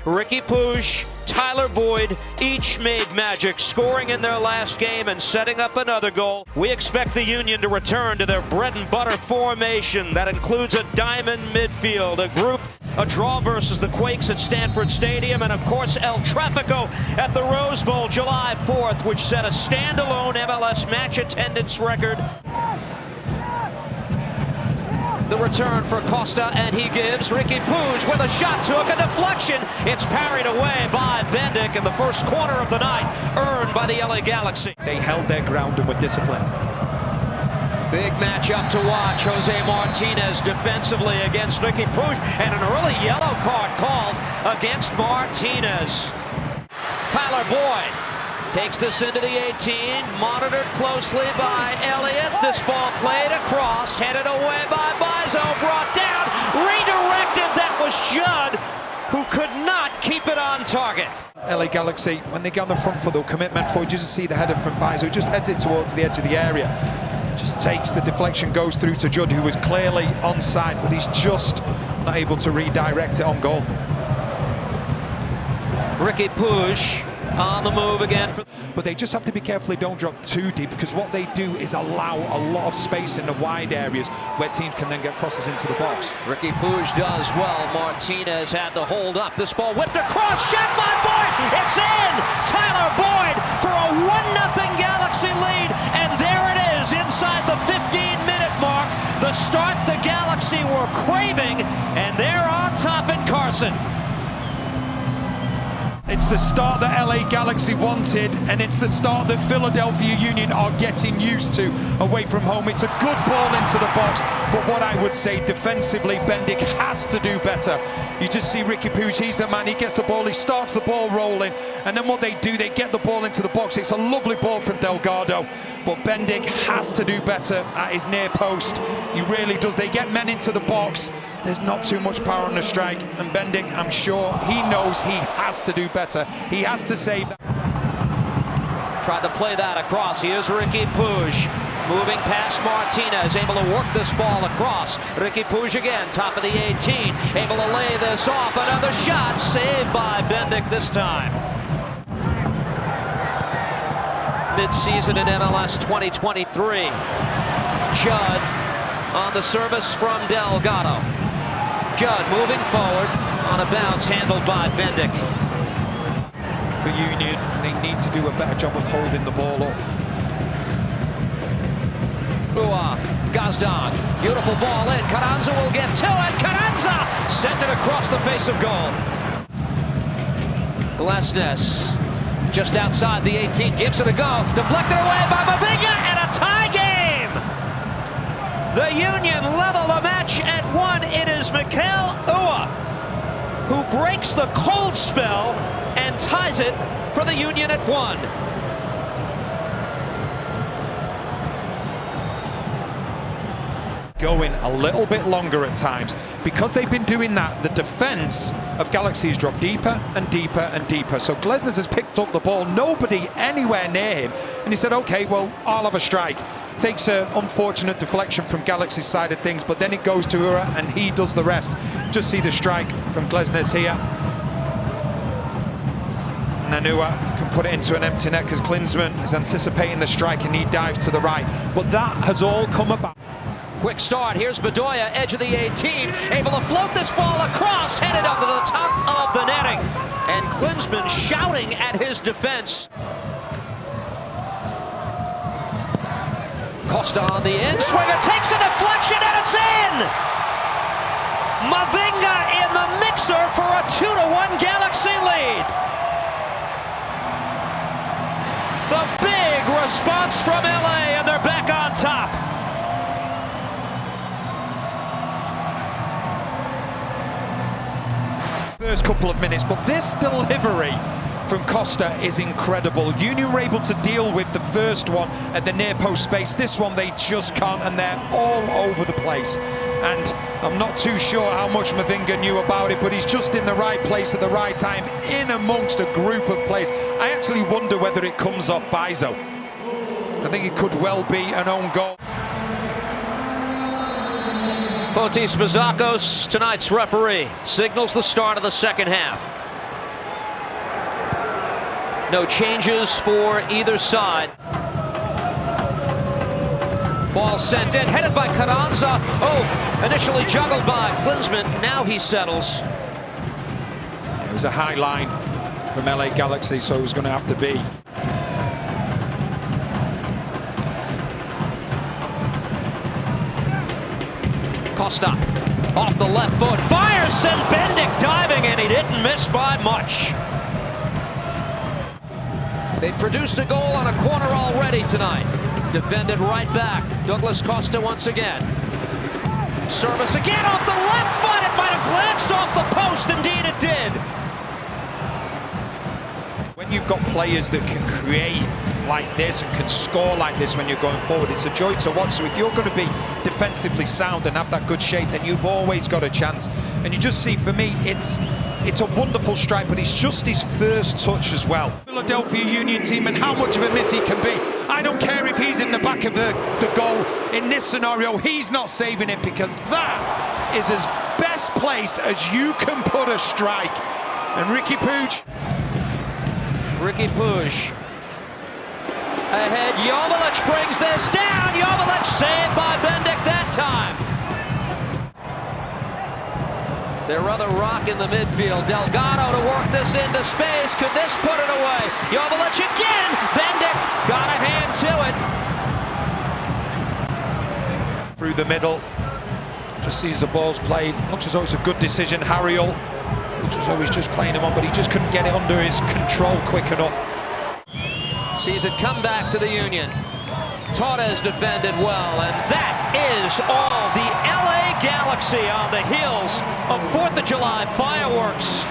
Riqui Puig, Tyler Boyd, each made magic, scoring in their last game and setting up another goal. We expect the Union to return to their bread and butter formation that includes a diamond midfield, a group, a draw versus the Quakes at Stanford Stadium, and of course El Tráfico at the Rose Bowl July 4th, which set a standalone MLS match attendance record. The return for Costa, and he gives Riqui Puig with a shot, took a deflection. It's parried away by Bendik in the first quarter of the night, earned by the LA Galaxy. They held their ground and were disciplined. Big matchup to watch. Jose Martinez defensively against Riqui Puig, and an early yellow card called against Martinez. Tyler Boyd takes this into the 18, monitored closely by Elliott. This ball played across, headed away by Bizo, brought down, redirected. That was Judd, who could not keep it on target. LA Galaxy, when they get on the front foot, they'll commit men forward. You just see the header from Bizo, just heads it towards the edge of the area. Just takes the deflection, goes through to Judd, who was clearly onside, but he's just not able to redirect it on goal. Riqui Puig on the move again. But they just have to be careful they don't drop too deep, because what they do is allow a lot of space in the wide areas where teams can then get crosses into the box. Riqui Puig does well. Martinez had to hold up. This ball whipped across, shot by Boyd. It's in! Tyler Boyd for a 1-0 Galaxy lead, and there it is inside the 15-minute mark. The start the Galaxy were craving, and they're on top in Carson. It's the start that LA Galaxy wanted, and it's the start that Philadelphia Union are getting used to away from home. It's a good ball into the box, but what I would say defensively, Bendik has to do better. You just see Riqui Puig, he's the man, he gets the ball, he starts the ball rolling, and then what they do, they get the ball into the box. It's a lovely ball from Delgado, but Bendik has to do better at his near post. He really does. They get men into the box, there's not too much power on the strike, and Bendik, I'm sure he knows he has to do better. He has to save that. Tried to play that across. Here's Riqui Puig moving past Martinez, able to work this ball across. Riqui Puig again, top of the 18, able to lay this off. Another shot, saved by Bendik this time. Mid-season in MLS 2023. Judd on the service from Delgado. Judd moving forward on a bounce, handled by Bendik. For Union, they need to do a better job of holding the ball up. Rua, Gazdan, beautiful ball in. Carranza will get to it. Carranza sent it across the face of goal. Glesnes just outside the 18, gives it a go. Deflected away by Mavinga, and a tie game. The Union level the match at 1. It is Mikel Uhre who breaks the cold spell and ties it for the Union at 1. Going a little bit longer at times. Because they've been doing that, the defense of Galaxy has dropped deeper and deeper and deeper. So Glesnes has picked up the ball, nobody anywhere near him, and he said, okay, well, I'll have a strike. Takes an unfortunate deflection from Galaxy's side of things, but then it goes to Uhre and he does the rest. Just see the strike from Glesnes here. And then Uhre can put it into an empty net because Klinsmann is anticipating the strike and he dives to the right. But that has all come about. Quick start. Here's Bedoya, edge of the 18, able to float this ball across, headed up to the top of the netting. And Klinsmann shouting at his defense. Costa on the in, Swinger takes a deflection, and it's in! Mavinga in the mixer for a 2-1 Galaxy lead. The big response from LA, and they're back on top. First couple of minutes, but this delivery from Costa is incredible. Union were able to deal with the first one at the near post space. This one they just can't, and they're all over the place. And I'm not too sure how much Mavinga knew about it, but he's just in the right place at the right time, in amongst a group of players. I actually wonder whether it comes off Bizo. I think it could well be an own goal. Fotis Mazakos, tonight's referee, signals the start of the second half. No changes for either side. Ball sent in, headed by Carranza. Oh, initially juggled by Klinsmann. Now he settles. It was a high line from LA Galaxy, so it was going to have to be. Costa off the left foot, fires, sent Bendik diving, and he didn't miss by much. They produced a goal on a corner already tonight. Defended right back. Douglas Costa once again. Service again off the left foot. It might have glanced off the post. Indeed it did. When you've got players that can create like this and can score like this when you're going forward, it's a joy to watch. So if you're going to be defensively sound and have that good shape, then you've always got a chance. And you just see, for me, it's a wonderful strike, but it's just his first touch as well. Philadelphia Union team, and how much of a miss he can be. I don't care if he's in the back of the goal. In this scenario, he's not saving it, because that is as best placed as you can put a strike. And Riqui Puig ahead. Joveljic brings this down. Joveljic saved by Bendik that time. Their other rock in the midfield. Delgado to work this into space. Could this put it away? Joveljic again. Bendik got a hand to it. Through the middle. Just sees the ball's played. Looks as though it's a good decision. Harriel looks as though he's just playing him on, but he just couldn't get it under his control quick enough. Sees it come back to the Union. Torres defended well, and that is all. The LA Galaxy on the heels of 4th of July fireworks.